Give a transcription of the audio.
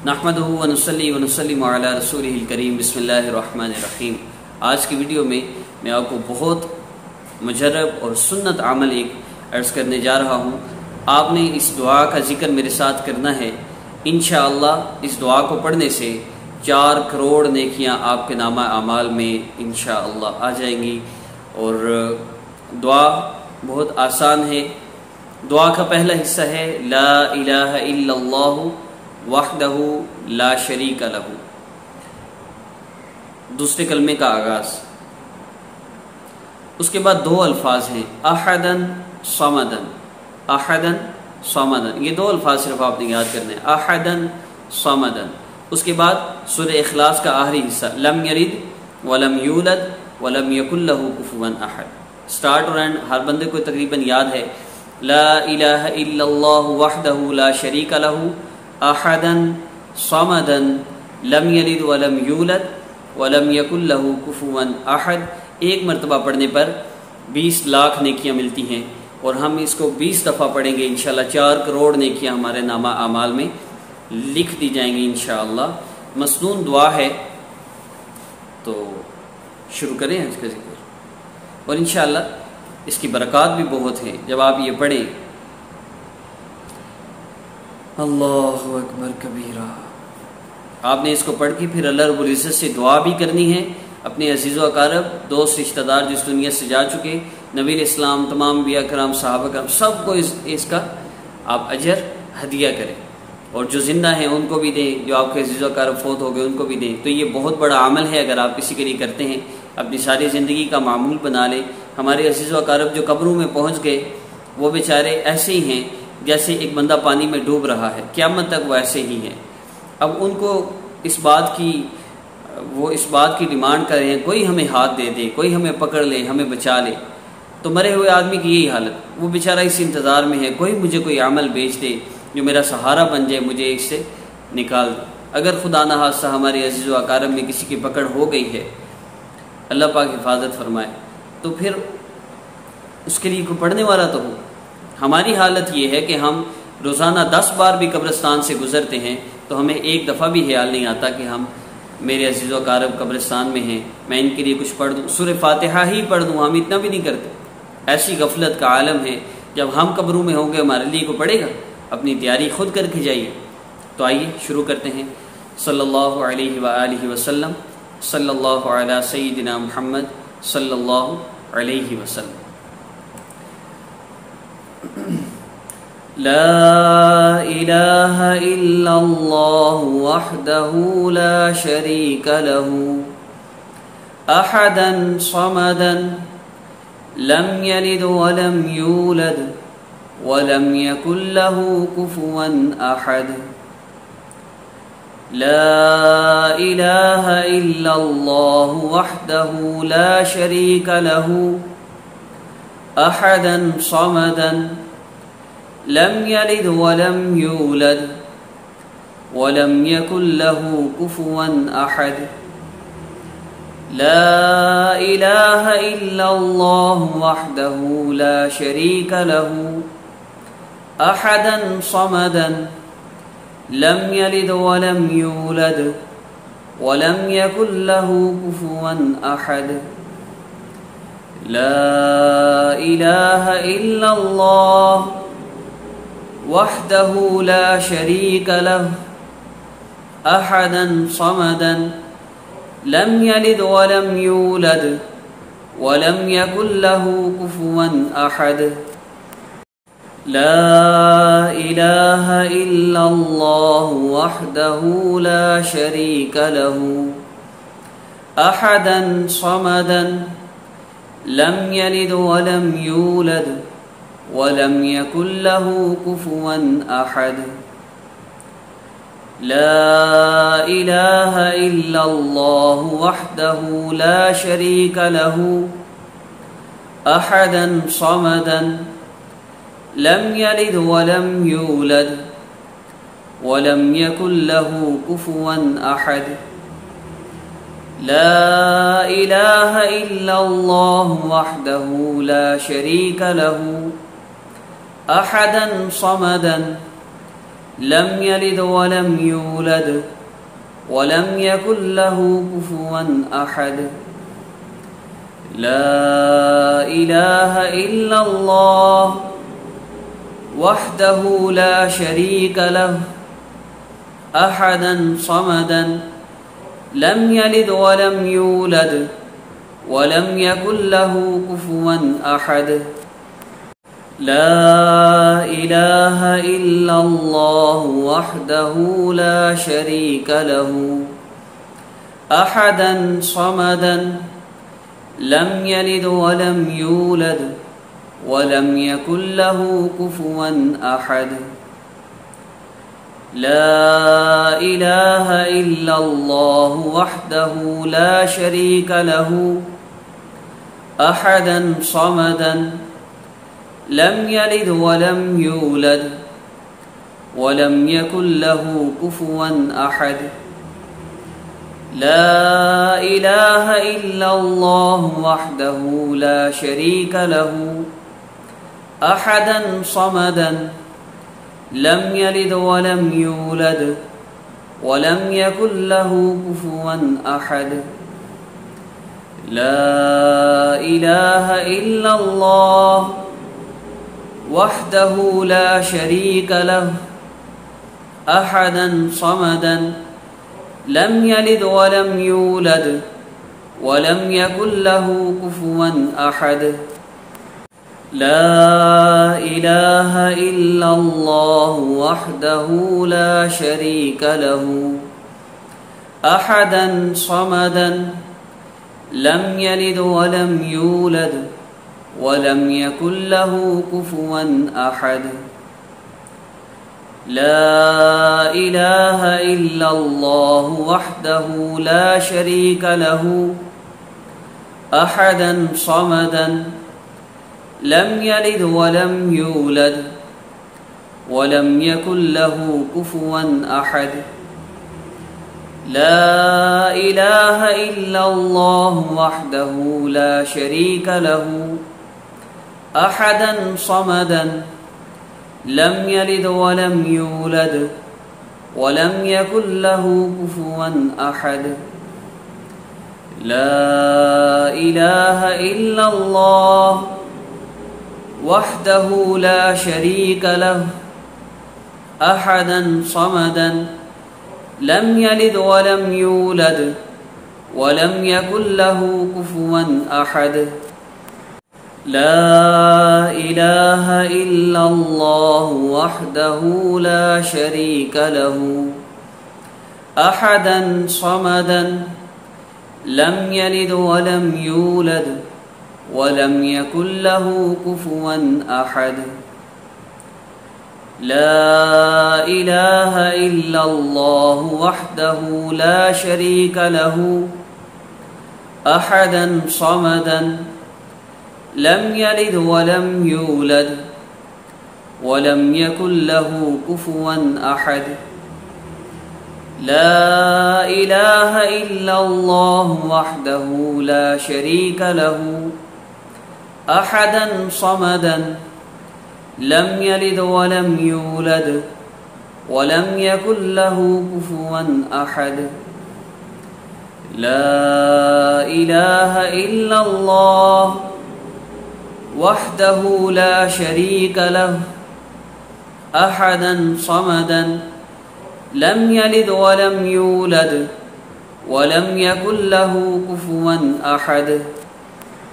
نحمدہ ونصلی ونسلم علی رسولہ الکریم بسم اللہ الرحمن الرحیم۔ آج کی ویڈیو میں آپ کو بہت مجرب اور سنت عمل ایک عرض کرنے جا رہا ہوں۔ آپ نے اس دعا کا ذکر میرے ساتھ کرنا ہے۔ انشاءاللہ اس دعا کو پڑھنے سے 4 کروڑ نیکیاں آپ کے نامہ اعمال میں انشاءاللہ آ جائیں گی۔ اور دعا بہت آسان ہے۔ دعا کا پہلا حصہ ہے لا الہ الا اللہ وحدہ لا شریک لہ، دوسرے کلمے کا آغاز۔ اس کے بعد 2 الفاظ ہیں احدن صمدن، احدن صمدن، یہ 2 الفاظ صرف آپ نے یاد کرنے ہیں، احدن صمدن۔ اس کے بعد سورہ اخلاص کا آخری حصہ لم یلد ولم یولد ولم یکن لہ کفوا احد۔ سٹارٹ اور اینڈ ہر بندے کو تقریباً یاد ہے۔ لا الہ الا اللہ وحدہ لا شریک لہ احدن صمدن لم یلد ولم یولد ولم یکن لہ کفوا احد۔ ایک مرتبہ پڑھنے پر 20 لاکھ نیکیاں ملتی ہیں، اور ہم اس کو 20 دفعہ پڑھیں گے انشاءاللہ 4 کروڑ نیکیاں ہمارے نامہ اعمال میں لکھ دی جائیں گی انشاءاللہ۔ مسنون دعا ہے، تو شروع کریں اس کا ذکر، اور انشاءاللہ اس کی برکات بھی بہت ہیں جب آپ یہ پڑھیں۔ اللہ اکبر کبیرہ۔ آپ نے اس کو پڑھ کے پھر اللہ رب العزت سے دعا بھی کرنی ہے۔ اپنے عزیز و اقارب، دوست، رشتہ دار جس دنیا سے جا چکے، نبی اسلام، تمام انبیاء کرام، صحابہ کرام، سب کو اس کا آپ اجر ہدیہ کریں، اور جو زندہ ہیں ان کو بھی دیں، جو آپ کے عزیز و اقارب فوت ہو گئے ان کو بھی دیں۔ تو یہ بہت بڑا عمل ہے، اگر آپ کسی کے لیے کرتے ہیں اپنی ساری زندگی کا معمول بنا لیں۔ ہمارے عزیز و اقارب جو قبروں میں پہنچ گئے، وہ بیچارے ایسے ہی ہیں جیسے ایک بندہ پانی میں ڈوب رہا ہے، قیامت تک وہ ایسے ہی ہیں۔ اب ان کو اس بات کی ڈیمانڈ کر رہے ہیں کوئی ہمیں ہاتھ دے دے، کوئی ہمیں پکڑ لے، ہمیں بچا لے۔ تو مرے ہوئے آدمی کی یہی حالت، وہ بیچارہ اس انتظار میں ہے مجھے کوئی عمل بیچ دے جو میرا سہارا بن جائے، مجھے اس سے نکال دے۔ اگر خدا نہ خواستہ ہمارے عزیز و اقارب میں کسی کی پکڑ ہو گئی ہے، اللہ پاک حفاظت فرمائے، تو پھر اس کے لیے کوئی پڑھنے والا تو ہو۔ ہماری حالت یہ ہے کہ ہم روزانہ 10 بار بھی قبرستان سے گزرتے ہیں تو ہمیں ایک دفعہ بھی خیال نہیں آتا کہ میرے عزیز و اقارب قبرستان میں ہیں، میں ان کے لیے کچھ پڑھ دوں، سورہ فاتحہ ہی پڑھ دوں۔ ہم اتنا بھی نہیں کرتے۔ ایسی غفلت کا عالم ہے۔ جب ہم قبروں میں ہوں گے ہمارے لیے کو پڑھے گا؟ اپنی تیاری خود کر کے جائیے۔ تو آئیے شروع کرتے ہیں۔ صلی اللہ علیہ وآلہ وسلم، صلی اللہ علی سیدنا محمد صلی اللہ علیہ وسلم۔ لا الہ الا اللہ وحدہ لا شریک لہ احدا صمدا لم یلد ولم یولد ولم یکن لہ کفوا احد۔ لا الہ الا اللہ وحدہ لا شریک لہ احدا صمدا لم یلد ولم یولد ولم یکن لہ کفوا احد۔ لا الہ الا اللہ وحدہ لا شریک لہ احدا صمدا لم یلد ولم یولد ولم یکن لہ کفوا احد۔ لا الہ الا اللہ وحدہ لا شریک لہ احدا صمدا لم یلد ولم یولد ولم یکن لہ کفوا احد۔ لا الہ الا اللہ وحدہ لا شریک لہ احدا صمدا لم یلد ولم یولد ولم یکن لہ کفوا احد۔ لا الہ الا اللہ وحدہ لا شریک لہ احدا صمدا لم یلد ولم یولد ولم یکن لہ کفوا احد۔ لا الہ الا اللہ وحدہ لا شریک لہ احدا صمدا لم يلد ولم يولد ولم يكن له كفوا أحد. لا إله إلا الله وحده لا شريك له أحدا صمدا لم يلد ولم يولد ولم يكن له كفوا أحد. لا إله إلا الله وحده لا شريك له أحدا صمدا لم يلد ولم يولد ولم يكن له كفوا أحد. لا إله إلا الله وحده لا شريك له أحدا صمدا لم يلد ولم يولد ولم يكن له كفوا أحد. لا إله إلا الله وحده لا شريك له أحدا صمدا لم يلد ولم يولد ولم يكن له كفوا أحد. لا إله إلا الله وحده لا شريك له أحدا صمدا لم يلد ولم يولد ولم يكن له كفوا أحد. لا إله إلا الله وحده لا شريك له أحدا صمدا لم يلد ولم يولد ولم يكن له كفوا أحد. لا إله إلا الله وحده لا شريك له أحدا صمدا لم يلد ولم يولد ولم يكن له كفوا أحد. لا إله إلا الله وحده لا شريك له أحدا صمدا لم يلد ولم يولد ولم يكن له كفوا أحد. لا إله إلا الله وحده لا شريك له أحدا صمدا لم يلد ولم يولد ولم يكن له كفوا أحد. لا إله إلا الله وحده لا شريك له أحدا صمدا لم يلد ولم يولد ولم يكن له كفوا أحد. لا إله إلا الله وحده لا شريك له أحدا صمدا لم يلد ولم يولد ولم يكن له كفوا أحد. لا إله إلا الله وحده لا شريك له أحدا صمدا لم يلد ولم يولد ولم يكن له كفوا أحد. لا إله إلا الله وحده لا شريك له أحدا صمدا لم يلد ولم يولد ولم يكن له كفوا أحد.